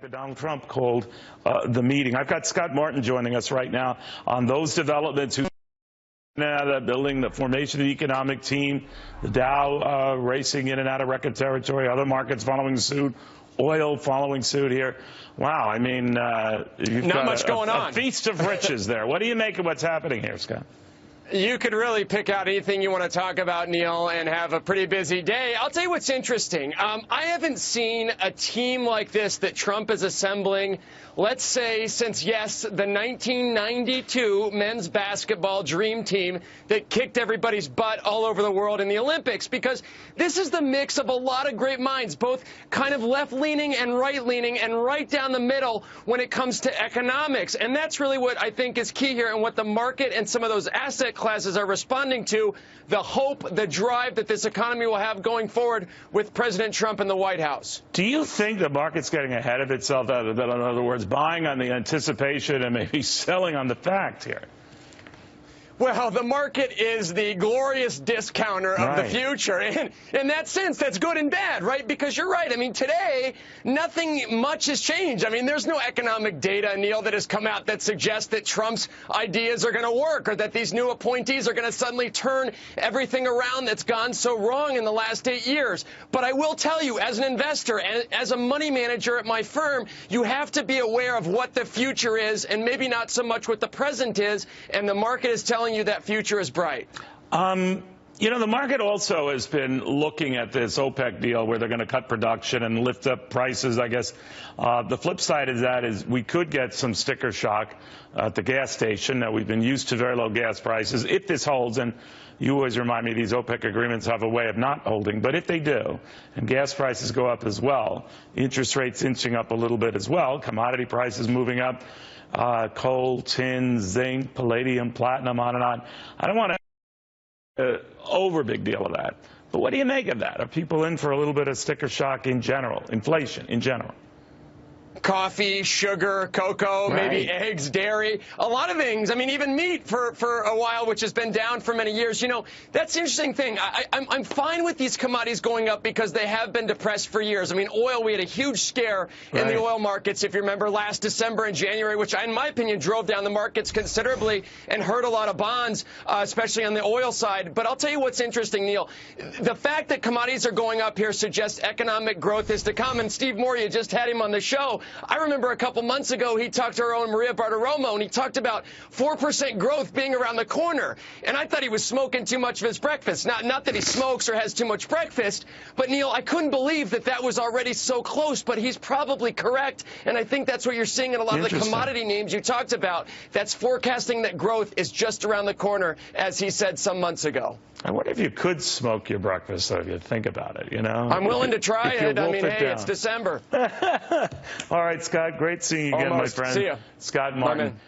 that Donald Trump called the meeting. I've got Scott Martin joining us right now on those developments. Who's out of that building, the formation of the economic team, the Dow racing in and out of record territory, other markets following suit, oil following suit here. Wow, I mean, you've not got much going on. A feast of riches there. What do you make of what's happening here, Scott? You could really pick out anything you want to talk about, Neil, and have a pretty busy day. I'll tell you what's interesting. I haven't seen a team like this that Trump is assembling, let's say, since, yes, the 1992 men's basketball dream team that kicked everybody's butt all over the world in the Olympics, because this is the mix of a lot of great minds, both kind of left-leaning and right-leaning and right down the middle when it comes to economics. And that's really what I think is key here and what the market and some of those asset classes are responding to, the hope, the drive that this economy will have going forward with President Trump in the White House. Do you think the market's getting ahead of itself, in other words, buying on the anticipation and maybe selling on the fact here? Well, the market is the glorious discounter of the future. And in that sense, that's good and bad, right? Because you're right. I mean, today, nothing much has changed. I mean, there's no economic data, Neil, that has come out that suggests that Trump's ideas are going to work or that these new appointees are going to suddenly turn everything around that's gone so wrong in the last 8 years. But I will tell you, as an investor and as a money manager at my firm, you have to be aware of what the future is and maybe not so much what the present is. And the market is telling you that future is bright. You know, the market also has been looking at this OPEC deal where they're going to cut production and lift up prices, I guess. The flip side of that is we could get some sticker shock at the gas station. Now, we've been used to very low gas prices. If this holds, and you always remind me these OPEC agreements have a way of not holding, but if they do, and gas prices go up as well, interest rates inching up a little bit as well, commodity prices moving up, coal, tin, zinc, palladium, platinum, on and on. I don't want to over big deal of that. But what do you make of that? Are people in for a little bit of sticker shock in general, inflation in general? Coffee, sugar, cocoa, maybe eggs, dairy, a lot of things. I mean, even meat for a while, which has been down for many years. You know, that's the interesting thing. I'm fine with these commodities going up because they have been depressed for years. I mean, oil, we had a huge scare in the oil markets, if you remember, last December and January, which, in my opinion, drove down the markets considerably and hurt a lot of bonds, especially on the oil side. But I'll tell you what's interesting, Neil. The fact that commodities are going up here suggests economic growth is to come. And Steve Moore, you just had him on the show. I remember a couple months ago, he talked to our own Maria Bartiromo, and he talked about 4% growth being around the corner. And I thought he was smoking too much of his breakfast. Not that he smokes or has too much breakfast, but, Neil, I couldn't believe that that was already so close, but he's probably correct. And I think that's what you're seeing in a lot of the commodity names you talked about. That's forecasting that growth is just around the corner, as he said some months ago. I wonder if you could smoke your breakfast, though, if you think about it, you know? I'm willing to try it. I mean, hey, it's December. All right, Scott, great seeing you again, my friend. See ya. Scott Martin.